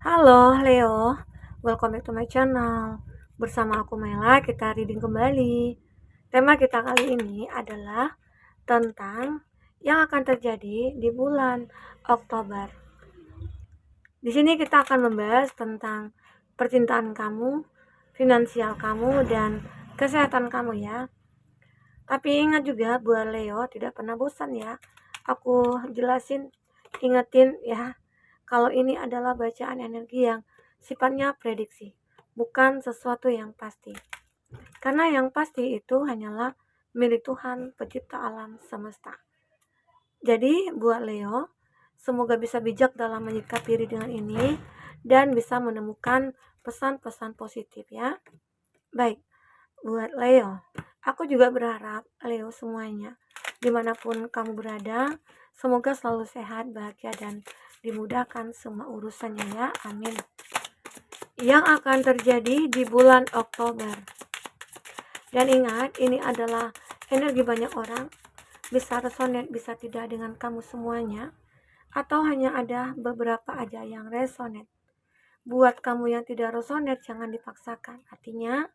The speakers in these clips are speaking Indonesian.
Halo Leo, welcome back to my channel. Bersama aku Mela, kita reading kembali. Tema kita kali ini adalah tentang yang akan terjadi di bulan Oktober. Di sini kita akan membahas tentang percintaan kamu, finansial kamu, dan kesehatan kamu ya. Tapi ingat juga buat Leo tidak pernah bosan ya. Aku jelasin, ingetin ya, kalau ini adalah bacaan energi yang sifatnya prediksi, bukan sesuatu yang pasti. Karena yang pasti itu hanyalah milik Tuhan, pencipta alam semesta. Jadi buat Leo, semoga bisa bijak dalam menyikapi readingan ini dan bisa menemukan pesan-pesan positif ya. Baik, buat Leo, aku juga berharap Leo semuanya, dimanapun kamu berada, semoga selalu sehat, bahagia, dan dimudahkan semua urusannya ya, amin. Yang akan terjadi di bulan Oktober. Dan ingat, ini adalah energi banyak orang, bisa resonate, bisa tidak dengan kamu semuanya, atau hanya ada beberapa aja yang resonate. Buat kamu yang tidak resonate, jangan dipaksakan. Artinya,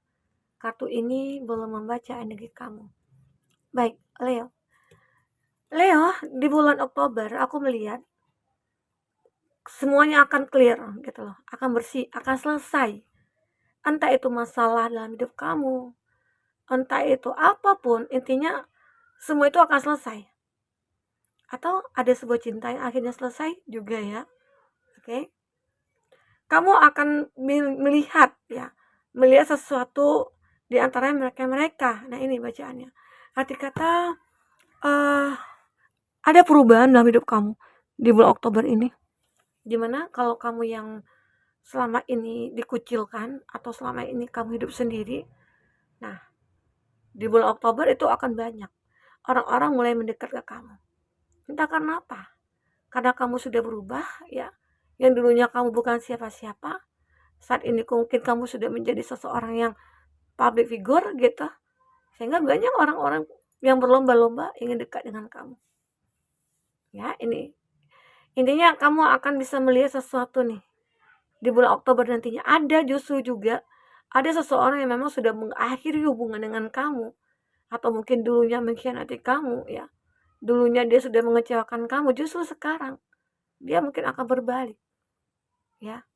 kartu ini belum membaca energi kamu. Baik, Leo. Leo, di bulan Oktober aku melihat semuanya akan clear gitu loh, akan bersih, akan selesai. Entah itu masalah dalam hidup kamu, entah itu apapun, intinya semua itu akan selesai. Atau ada sebuah cinta yang akhirnya selesai juga ya. Oke. Kamu akan melihat ya, melihat sesuatu di antara mereka. Nah, ini bacaannya. Arti kata ada perubahan dalam hidup kamu di bulan Oktober ini. Dimana kalau kamu yang selama ini dikucilkan atau selama ini kamu hidup sendiri, nah di bulan Oktober itu akan banyak orang-orang mulai mendekat ke kamu. Entah karena apa, karena kamu sudah berubah ya, yang dulunya kamu bukan siapa-siapa, saat ini mungkin kamu sudah menjadi seseorang yang public figure gitu, sehingga banyak orang-orang yang berlomba-lomba ingin dekat dengan kamu ya. Ini intinya kamu akan bisa melihat sesuatu nih di bulan Oktober nantinya. Ada justru juga ada seseorang yang memang sudah mengakhiri hubungan dengan kamu, atau mungkin dulunya mengkhianati kamu ya, dulunya dia sudah mengecewakan kamu, justru sekarang dia mungkin akan berbalik ya,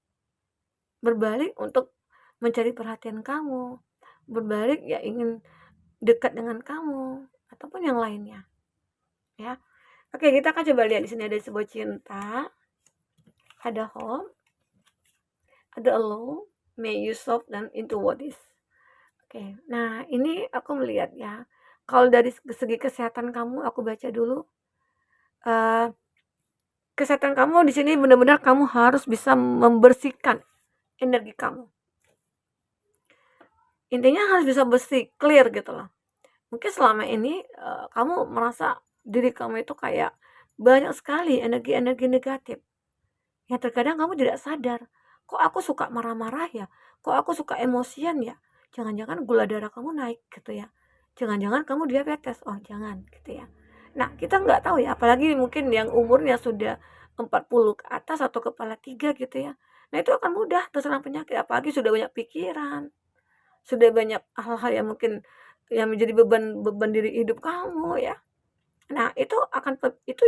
berbalik untuk mencari perhatian kamu, berbalik ya ingin dekat dengan kamu ataupun yang lainnya ya. Oke, kita akan coba lihat di sini ada sebuah cinta, ada hope, ada alone, may you soft dan into what is. Oke, nah ini aku melihat ya, kalau dari segi kesehatan kamu, aku baca dulu. Kesehatan kamu di sini benar-benar kamu harus bisa membersihkan energi kamu. Intinya harus bisa bersih, clear gitu loh. Mungkin selama ini kamu merasa diri kamu itu kayak banyak sekali energi-energi negatif. Yang terkadang kamu tidak sadar, kok aku suka marah-marah ya? Kok aku suka emosian ya? Jangan-jangan gula darah kamu naik gitu ya. Jangan-jangan kamu diabetes. Oh, jangan gitu ya. Nah, kita nggak tahu ya, apalagi mungkin yang umurnya sudah 40 ke atas atau kepala 3 gitu ya. Nah, itu akan mudah terserang penyakit, apalagi sudah banyak pikiran, sudah banyak hal-hal yang mungkin yang menjadi beban diri hidup kamu ya. Nah, itu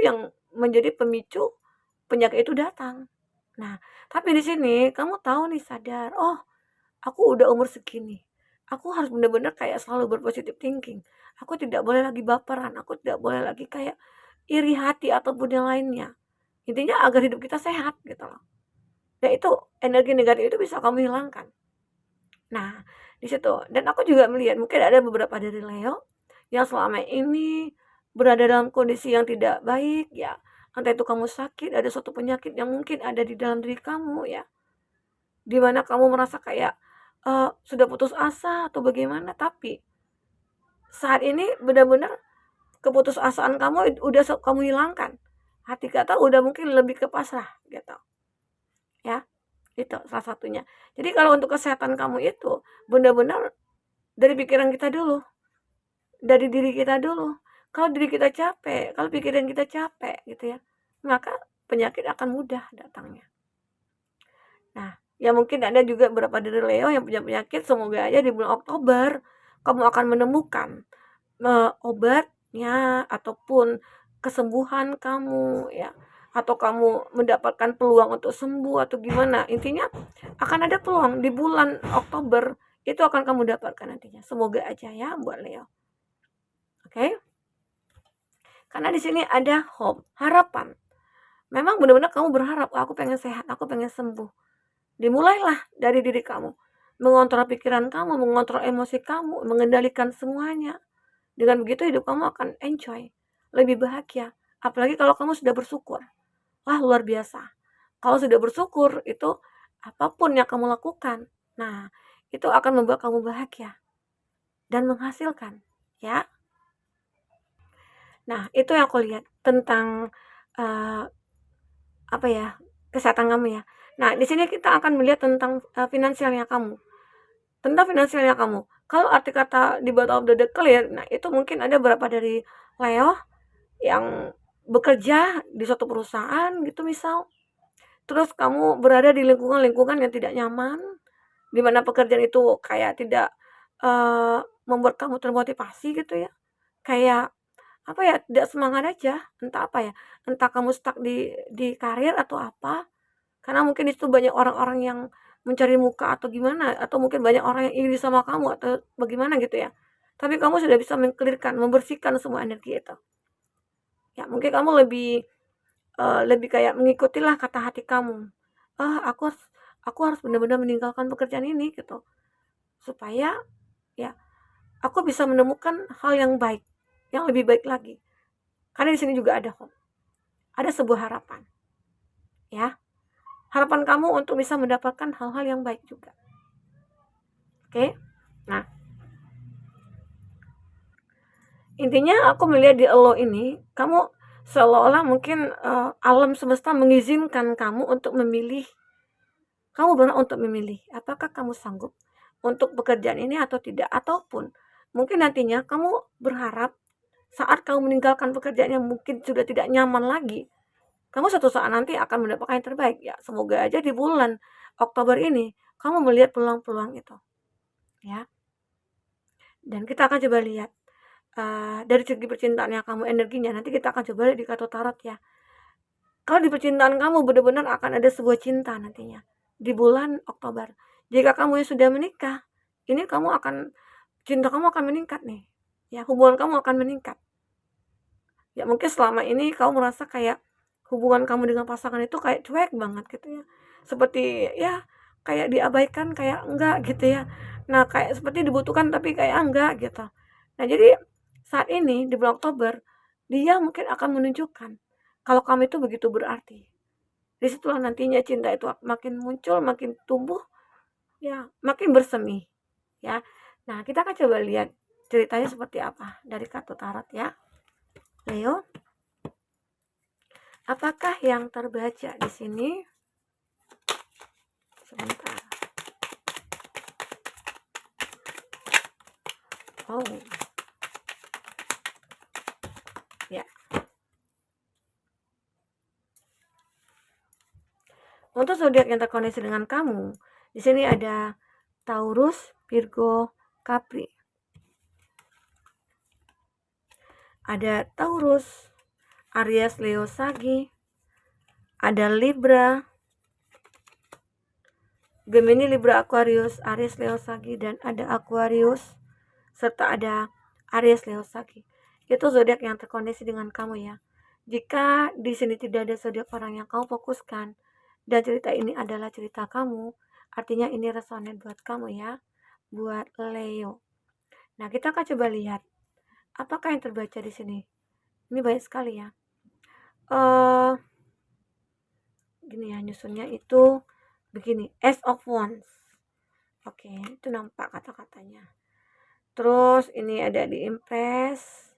yang menjadi pemicu penyakit itu datang. Nah, tapi di sini kamu tahu nih, sadar, oh, aku udah umur segini. Aku harus benar-benar kayak selalu berpositif thinking. Aku tidak boleh lagi baperan, aku tidak boleh lagi kayak iri hati ataupun yang lainnya. Intinya agar hidup kita sehat gitu loh. Ya itu energi negatif itu bisa kamu hilangkan. Nah, di situ. Dan aku juga melihat mungkin ada beberapa dari Leo yang selama ini berada dalam kondisi yang tidak baik ya. Entah itu kamu sakit, ada suatu penyakit yang mungkin ada di dalam diri kamu ya. Di mana kamu merasa kayak sudah putus asa atau bagaimana, tapi saat ini benar-benar keputusasaan kamu udah kamu hilangkan. Hati kata udah mungkin lebih ke pasrah gitu. Ya. Itu salah satunya. Jadi kalau untuk kesehatan kamu itu benar-benar dari pikiran kita dulu, dari diri kita dulu. Kalau diri kita capek, kalau pikiran kita capek gitu ya, maka penyakit akan mudah datangnya. Nah, ya mungkin ada juga beberapa dari Leo yang punya penyakit, semoga aja di bulan Oktober kamu akan menemukan obatnya ataupun kesembuhan kamu ya, atau kamu mendapatkan peluang untuk sembuh atau gimana. Intinya akan ada peluang di bulan Oktober, itu akan kamu dapatkan nantinya. Semoga aja ya buat Leo. Oke? Karena di sini ada hope, harapan. Memang benar-benar kamu berharap, aku pengen sehat, aku pengen sembuh. Dimulailah dari diri kamu. Mengontrol pikiran kamu, mengontrol emosi kamu, mengendalikan semuanya. Dengan begitu hidup kamu akan enjoy, lebih bahagia. Apalagi kalau kamu sudah bersyukur. Wah, luar biasa. Kalau sudah bersyukur, itu apapun yang kamu lakukan, nah, itu akan membuat kamu bahagia dan menghasilkan, ya. Nah, itu yang aku lihat tentang uh, apa ya, kesehatan kamu ya. Nah, di sini kita akan melihat tentang finansialnya kamu. Tentang finansialnya kamu. Kalau arti kata di bottom of the declare, nah itu mungkin ada beberapa dari Leo yang bekerja di suatu perusahaan gitu misal. Terus kamu berada di lingkungan-lingkungan yang tidak nyaman, di mana pekerjaan itu kayak tidak membuat kamu termotivasi gitu ya. Kayak apa ya, tidak semangat aja, entah apa ya, entah kamu stuck di karir atau apa, karena mungkin itu banyak orang-orang yang mencari muka atau gimana, atau mungkin banyak orang yang iri sama kamu atau bagaimana gitu ya. Tapi kamu sudah bisa membersihkan semua energi itu. Ya mungkin kamu lebih kayak mengikutilah kata hati kamu. Ah, aku harus benar-benar meninggalkan pekerjaan ini gitu. Supaya ya aku bisa menemukan hal yang baik, yang lebih baik lagi. Karena di sini juga ada hope. Ada sebuah harapan. Ya. Harapan kamu untuk bisa mendapatkan hal-hal yang baik juga. Oke? Nah, intinya aku melihat di elo ini, kamu seolah-olah mungkin alam semesta mengizinkan kamu untuk memilih. Kamu berhak untuk memilih apakah kamu sanggup untuk pekerjaan ini atau tidak. Ataupun mungkin nantinya kamu berharap saat kamu meninggalkan pekerjaan yang mungkin sudah tidak nyaman lagi, kamu suatu saat nanti akan mendapatkan yang terbaik. Ya, semoga aja di bulan Oktober ini kamu melihat peluang-peluang itu. Ya. Dan kita akan coba lihat dari segi percintaan yang kamu energinya, nanti kita akan coba lihat di kartu tarot ya. Kalau di percintaan kamu benar-benar akan ada sebuah cinta nantinya di bulan Oktober. Jika kamu yang sudah menikah, ini cinta kamu akan meningkat nih. Ya, hubungan kamu akan meningkat. Ya, mungkin selama ini kamu merasa kayak hubungan kamu dengan pasangan itu kayak cuek banget gitu ya. Seperti ya kayak diabaikan, kayak enggak gitu ya. Nah, kayak seperti dibutuhkan tapi kayak enggak gitu. Nah, jadi saat ini di bulan Oktober, dia mungkin akan menunjukkan kalau kamu itu begitu berarti. Disitulah nantinya cinta itu makin muncul, makin tumbuh, ya makin bersemi. Ya, nah kita akan coba lihat ceritanya seperti apa dari kartu tarot ya, Leo. Apakah yang terbaca di sini? Sebentar. Oh, ya. Untuk zodiak yang terkoneksi dengan kamu, di sini ada Taurus, Virgo, Capri. Ada Taurus, Aries, Leo, Sagi. Ada Libra, Gemini, Libra, Aquarius, Aries, Leo, Sagi, dan ada Aquarius, serta ada Aries, Leo, Sagi. Itu zodiak yang terkoneksi dengan kamu ya. Jika di sini tidak ada zodiak orang yang kamu fokuskan, dan cerita ini adalah cerita kamu, artinya ini resonate buat kamu ya, buat Leo. Nah, kita akan coba lihat apakah yang terbaca di sini. Ini banyak sekali ya. Gini ya, nyusunnya itu begini, Ace of Wands. Oke, itu nampak kata-katanya. Terus ini ada di Impress,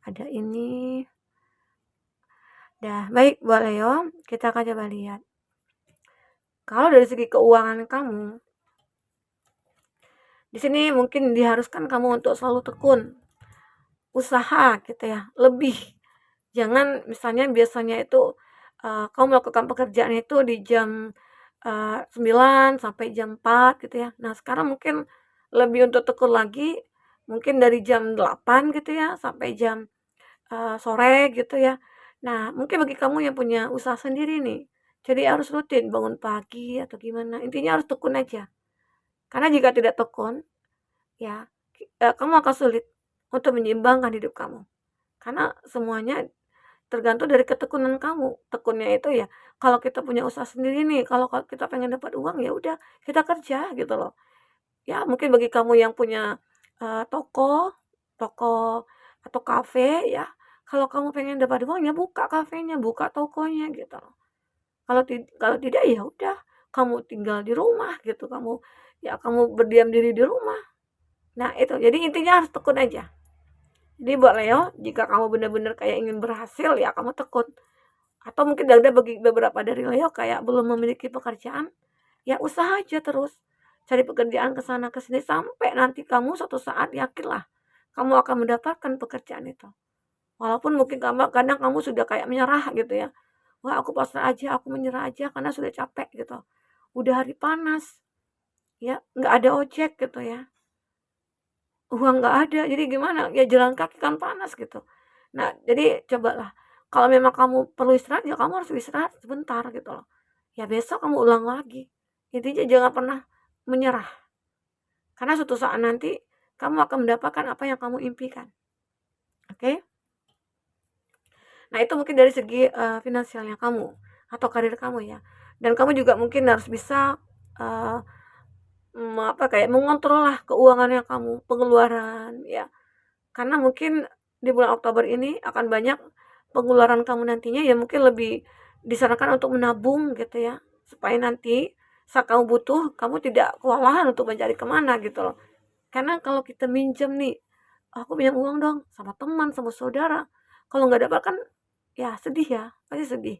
ada ini. Dah, baik buat Leo, kita akan coba lihat. Kalau dari segi keuangan kamu, di sini mungkin diharuskan kamu untuk selalu tekun, usaha gitu ya, lebih. Jangan misalnya biasanya itu kamu melakukan pekerjaan itu di jam 9 sampai jam 4 gitu ya. Nah, sekarang mungkin lebih untuk tekun lagi, mungkin dari jam 8 gitu ya, sampai jam, sore gitu ya. Nah, mungkin bagi kamu yang punya usaha sendiri nih, jadi harus rutin bangun pagi atau gimana, intinya harus tekun aja. Karena jika tidak tekun, ya, kamu akan sulit untuk menyeimbangkan hidup kamu. Karena semuanya tergantung dari ketekunan kamu. Tekunnya itu ya, kalau kita punya usaha sendiri nih, kalau kita pengen dapat uang, ya udah kita kerja gitu loh. Ya mungkin bagi kamu yang punya, toko toko atau kafe ya, kalau kamu pengen dapat uang ya buka kafenya, buka tokonya gitu loh. Kalau tidak ya udah, kamu tinggal di rumah gitu, kamu berdiam diri di rumah. Nah itu, jadi intinya harus tekun aja. Jadi buat Leo, jika kamu benar-benar kayak ingin berhasil ya kamu tekun. Atau mungkin ada bagi beberapa dari Leo kayak belum memiliki pekerjaan, ya usaha aja terus. Cari pekerjaan ke sana ke sini sampai nanti kamu suatu saat yakinlah kamu akan mendapatkan pekerjaan itu. Walaupun mungkin kadang kamu sudah kayak menyerah gitu ya. Wah, aku pasrah aja, aku menyerah aja karena sudah capek gitu. Udah hari panas, ya nggak ada ojek gitu ya. Uang nggak ada, jadi gimana? Ya jalan kaki kan panas gitu. Nah, jadi cobalah kalau memang kamu perlu istirahat, ya kamu harus istirahat sebentar gitu loh. Ya besok kamu ulang lagi. Intinya jangan pernah menyerah. Karena suatu saat nanti kamu akan mendapatkan apa yang kamu impikan. Oke? Nah, itu mungkin dari segi finansialnya kamu atau karir kamu ya. Dan kamu juga mungkin harus bisa uh, kayak mengontrol lah keuangannya kamu, pengeluaran ya. Karena mungkin di bulan Oktober ini akan banyak pengeluaran kamu nantinya ya mungkin lebih disarankan untuk menabung gitu ya. Supaya nanti saat kamu butuh, kamu tidak kewalahan untuk mencari kemana gitu loh. Karena kalau kita minjem nih, aku pinjam uang dong sama teman, sama saudara. Kalau nggak dapat kan ya sedih ya, pasti sedih.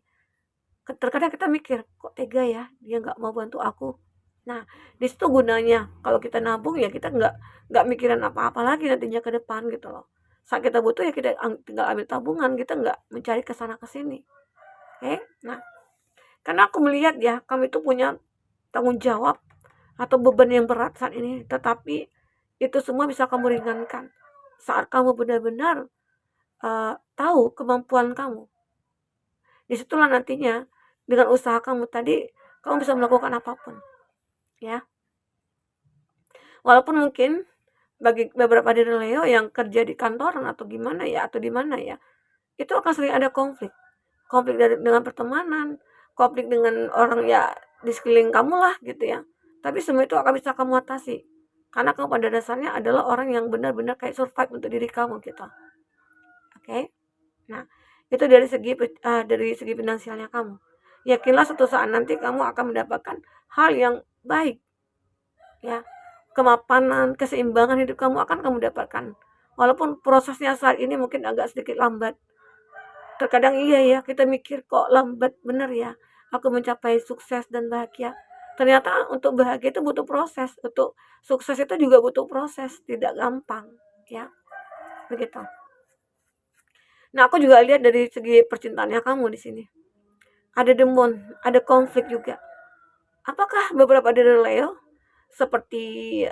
Terkadang kita mikir, kok tega ya dia nggak mau bantu aku. Nah, di situ gunanya kalau kita nabung ya kita nggak mikirin apa-apa lagi nantinya ke depan gitu loh. Saat kita butuh ya kita tinggal ambil tabungan, kita nggak mencari ke sana ke sini. Oke? Nah, karena aku melihat ya kamu itu punya tanggung jawab atau beban yang berat saat ini, tetapi itu semua bisa kamu ringankan saat kamu benar-benar tahu kemampuan kamu. Disitulah nantinya dengan usaha kamu tadi kamu bisa melakukan apapun, ya. Walaupun mungkin bagi beberapa dari Leo yang kerja di kantoran atau gimana ya atau di mana ya, itu akan sering ada konflik. Konflik dengan pertemanan, konflik dengan orang ya di sekeliling kamu lah gitu ya. Tapi semua itu akan bisa kamu atasi. Karena kamu pada dasarnya adalah orang yang benar-benar kayak survive untuk diri kamu gitu. Oke? Nah, itu dari segi finansialnya kamu. Yakinlah suatu saat nanti kamu akan mendapatkan hal yang baik. Ya, kemapanan, keseimbangan hidup kamu akan kamu dapatkan. Walaupun prosesnya saat ini mungkin agak sedikit lambat. Terkadang iya ya, kita mikir kok lambat bener ya. Aku mencapai sukses dan bahagia. Ternyata untuk bahagia itu butuh proses. Untuk sukses itu juga butuh proses, tidak gampang, ya. Begitu. Nah, aku juga lihat dari segi percintaannya kamu di sini. Ada demon, ada konflik juga. Apakah beberapa dari Leo seperti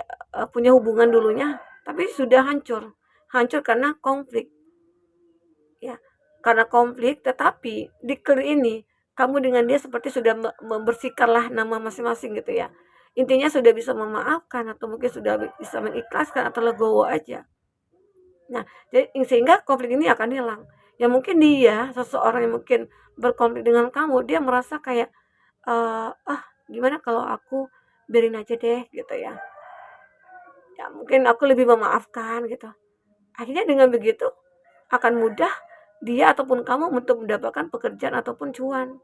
punya hubungan dulunya, tapi sudah hancur, hancur karena konflik, ya, karena konflik. Tetapi di clear ini, kamu dengan dia seperti sudah membersihkanlah nama masing-masing gitu ya. Intinya sudah bisa memaafkan atau mungkin sudah bisa mengikhlaskan atau legowo aja. Nah, jadi sehingga konflik ini akan hilang. Ya mungkin dia, seseorang yang mungkin berkonflik dengan kamu, dia merasa kayak, gimana kalau aku biarin aja deh gitu ya. Ya mungkin aku lebih memaafkan gitu. Akhirnya dengan begitu akan mudah dia ataupun kamu untuk mendapatkan pekerjaan ataupun cuan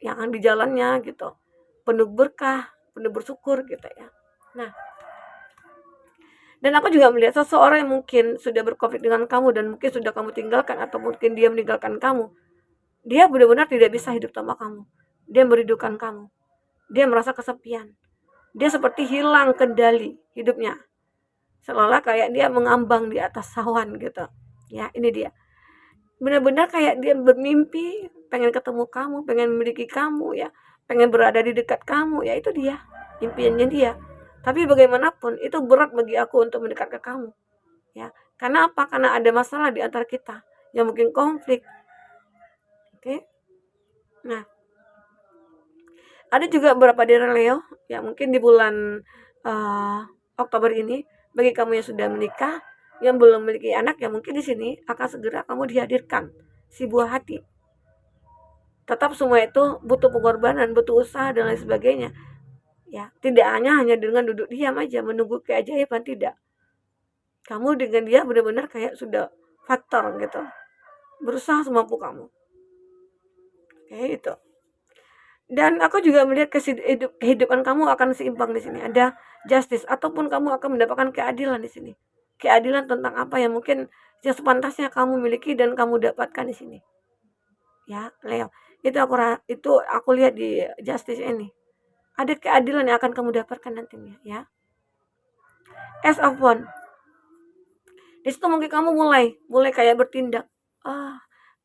yang di jalannya gitu. Penuh berkah, penuh bersyukur gitu ya. Nah, dan aku juga melihat seseorang yang mungkin sudah berkonflik dengan kamu dan mungkin sudah kamu tinggalkan atau mungkin dia meninggalkan kamu. Dia benar-benar tidak bisa hidup tanpa kamu. Dia merindukan kamu. Dia merasa kesepian. Dia seperti hilang kendali hidupnya. Seolah kayak dia mengambang di atas awan gitu. Ya, ini dia. Benar-benar kayak dia bermimpi pengen ketemu kamu, pengen memiliki kamu ya. pengen berada di dekat kamu, ya itu dia, impiannya dia. Tapi bagaimanapun itu berat bagi aku untuk mendekat ke kamu, ya. Karena apa? Karena ada masalah di antara kita, yang mungkin konflik. Oke. Nah, ada juga beberapa dari Leo, ya mungkin di bulan Oktober ini, bagi kamu yang sudah menikah, yang belum memiliki anak, ya mungkin di sini akan segera kamu dihadirkan si buah hati. Tetap semua itu butuh pengorbanan, butuh usaha dan lain sebagainya. Ya, tidak hanya dengan duduk diam aja menunggu keajaiban, tidak. Kamu dengan dia benar-benar kayak sudah faktor gitu. Berusaha semampu kamu. Oke, itu. Dan aku juga melihat kehidupan kamu akan seimbang di sini. Ada justice ataupun kamu akan mendapatkan keadilan di sini. Keadilan tentang apa yang mungkin yang sepantasnya kamu miliki dan kamu dapatkan di sini. Ya, Leo. Itu aku lihat di justice ini. Ada keadilan yang akan kamu dapatkan nantinya, ya. As of one. Di situ mungkin kamu mulai kayak bertindak.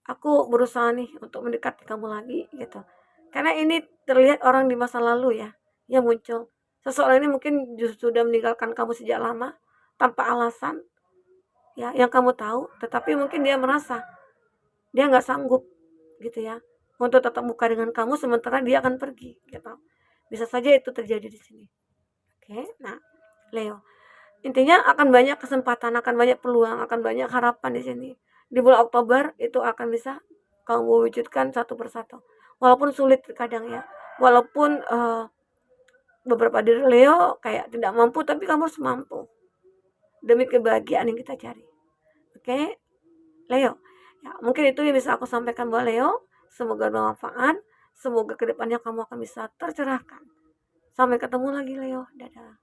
Aku berusaha nih untuk mendekati kamu lagi gitu. Karena ini terlihat orang di masa lalu ya, yang muncul. Seseorang ini mungkin justru sudah meninggalkan kamu sejak lama tanpa alasan, ya, yang kamu tahu. Tetapi mungkin dia merasa dia nggak sanggup gitu ya untuk tetap muka dengan kamu sementara dia akan pergi gitu. Bisa saja itu terjadi di sini. Oke, nah Leo, intinya akan banyak kesempatan, akan banyak peluang, akan banyak harapan di sini. Di bulan Oktober itu akan bisa kamu wujudkan satu persatu. Walaupun sulit terkadang ya. Walaupun beberapa dari Leo kayak tidak mampu, tapi kamu harus mampu demi kebahagiaan yang kita cari. Oke, Leo. Ya, mungkin itu yang bisa aku sampaikan buat Leo. Semoga bermanfaat. Semoga kedepannya kamu akan bisa tercerahkan. Sampai ketemu lagi Leo. Dadah.